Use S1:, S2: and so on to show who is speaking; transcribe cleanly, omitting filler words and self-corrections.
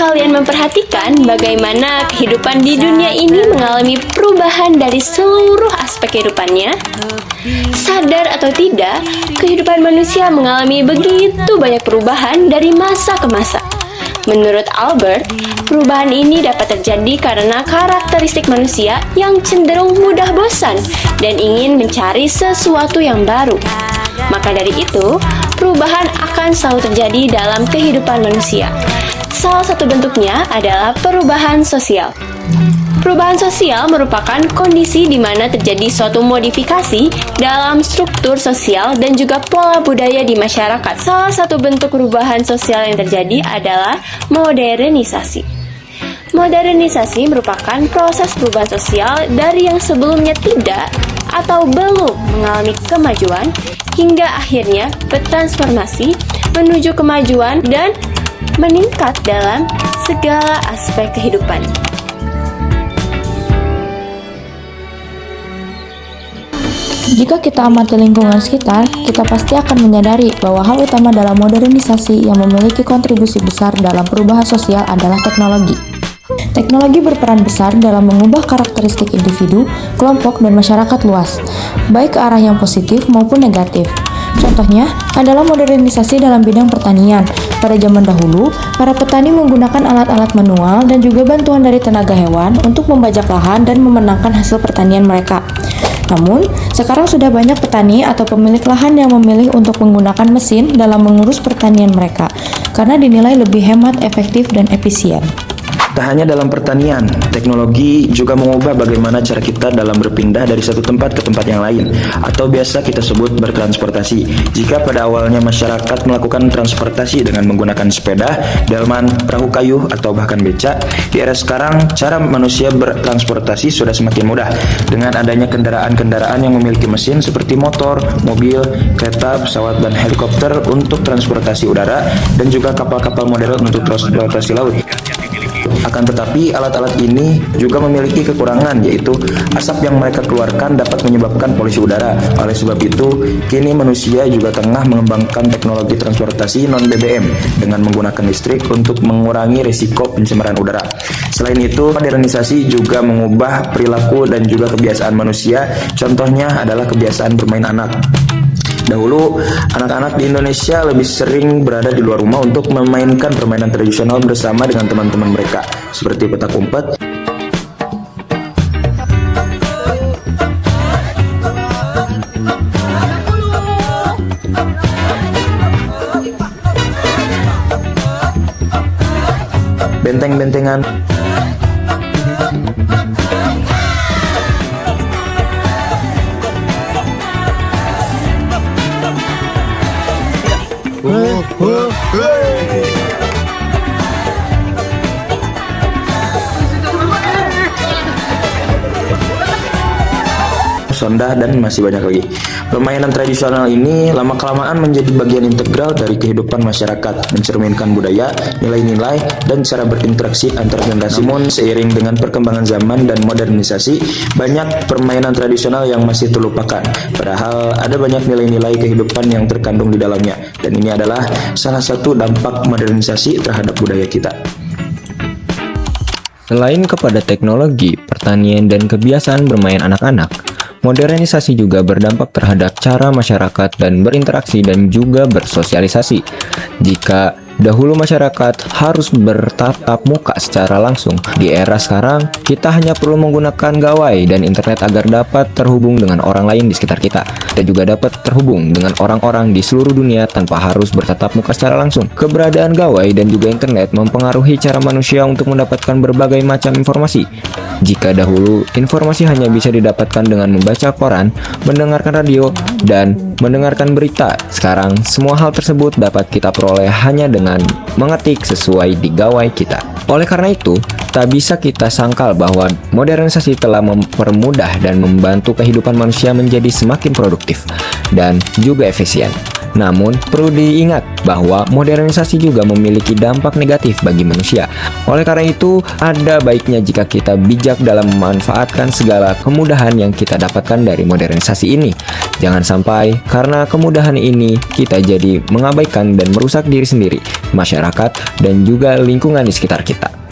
S1: kalian memperhatikan bagaimana kehidupan di dunia ini mengalami perubahan dari seluruh aspek kehidupannya? Sadar atau tidak, kehidupan manusia mengalami begitu banyak perubahan dari masa ke masa. Menurut Albert, perubahan ini dapat terjadi karena karakteristik manusia yang cenderung mudah bosan dan ingin mencari sesuatu yang baru. Maka dari itu, perubahan akan selalu terjadi dalam kehidupan manusia. Salah satu bentuknya adalah perubahan sosial. Perubahan sosial merupakan kondisi di mana terjadi suatu modifikasi dalam struktur sosial dan juga pola budaya di masyarakat. Salah satu bentuk perubahan sosial yang terjadi adalah modernisasi. Modernisasi merupakan proses perubahan sosial dari yang sebelumnya tidak atau belum mengalami kemajuan hingga akhirnya bertransformasi menuju kemajuan dan meningkat dalam segala aspek kehidupan.
S2: Jika kita amati lingkungan sekitar, kita pasti akan menyadari bahwa hal utama dalam modernisasi yang memiliki kontribusi besar dalam perubahan sosial adalah teknologi. Teknologi berperan besar dalam mengubah karakteristik individu, kelompok, dan masyarakat luas, baik ke arah yang positif maupun negatif. Contohnya adalah modernisasi dalam bidang pertanian. Pada zaman dahulu, para petani menggunakan alat-alat manual dan juga bantuan dari tenaga hewan untuk membajak lahan dan memenangkan hasil pertanian mereka. Namun, sekarang sudah banyak petani atau pemilik lahan yang memilih untuk menggunakan mesin dalam mengurus pertanian mereka, karena dinilai lebih hemat, efektif, dan efisien.
S3: Tak hanya dalam pertanian, teknologi juga mengubah bagaimana cara kita dalam berpindah dari satu tempat ke tempat yang lain, atau biasa kita sebut bertransportasi. Jika pada awalnya masyarakat melakukan transportasi dengan menggunakan sepeda, delman, perahu kayu, atau bahkan becak, di era sekarang cara manusia bertransportasi sudah semakin mudah dengan adanya kendaraan-kendaraan yang memiliki mesin seperti motor, mobil, kereta, pesawat, dan helikopter untuk transportasi udara, dan juga kapal-kapal modern untuk transportasi laut. Akan tetapi, alat-alat ini juga memiliki kekurangan, yaitu asap yang mereka keluarkan dapat menyebabkan polusi udara. Oleh sebab itu, kini manusia juga tengah mengembangkan teknologi transportasi non-BBM dengan menggunakan listrik untuk mengurangi risiko pencemaran udara. Selain itu, modernisasi juga mengubah perilaku dan juga kebiasaan manusia. Contohnya adalah kebiasaan bermain anak. Dahulu, anak-anak di Indonesia lebih sering berada di luar rumah untuk memainkan permainan tradisional bersama dengan teman-teman mereka, seperti petak umpet, benteng-bentengan, sondah, dan masih banyak lagi. Permainan tradisional ini lama-kelamaan menjadi bagian integral dari kehidupan masyarakat, mencerminkan budaya, nilai-nilai, dan cara berinteraksi antar generasi. Namun, seiring dengan perkembangan zaman dan modernisasi, banyak permainan tradisional yang masih terlupakan. Padahal ada banyak nilai-nilai kehidupan yang terkandung di dalamnya, dan ini adalah salah satu dampak modernisasi terhadap budaya kita.
S4: Selain kepada teknologi, pertanian, dan kebiasaan bermain anak-anak, modernisasi juga berdampak terhadap cara masyarakat dan berinteraksi dan juga bersosialisasi. Jika dahulu masyarakat harus bertatap muka secara langsung, di era sekarang kita hanya perlu menggunakan gawai dan internet agar dapat terhubung dengan orang lain di sekitar kita. Kita juga dapat terhubung dengan orang-orang di seluruh dunia tanpa harus bertatap muka secara langsung. Keberadaan gawai dan juga internet mempengaruhi cara manusia untuk mendapatkan berbagai macam informasi. Jika dahulu informasi hanya bisa didapatkan dengan membaca koran, mendengarkan radio, dan mendengarkan berita, sekarang semua hal tersebut dapat kita peroleh hanya dengan mengetik sesuai di gawai kita. Oleh karena itu, tak bisa kita sangkal bahwa modernisasi telah mempermudah dan membantu kehidupan manusia menjadi semakin produktif dan juga efisien. Namun, perlu diingat bahwa modernisasi juga memiliki dampak negatif bagi manusia. Oleh karena itu, ada baiknya jika kita bijak dalam memanfaatkan segala kemudahan yang kita dapatkan dari modernisasi ini. Jangan sampai karena kemudahan ini kita jadi mengabaikan dan merusak diri sendiri, masyarakat, dan juga lingkungan di sekitar kita.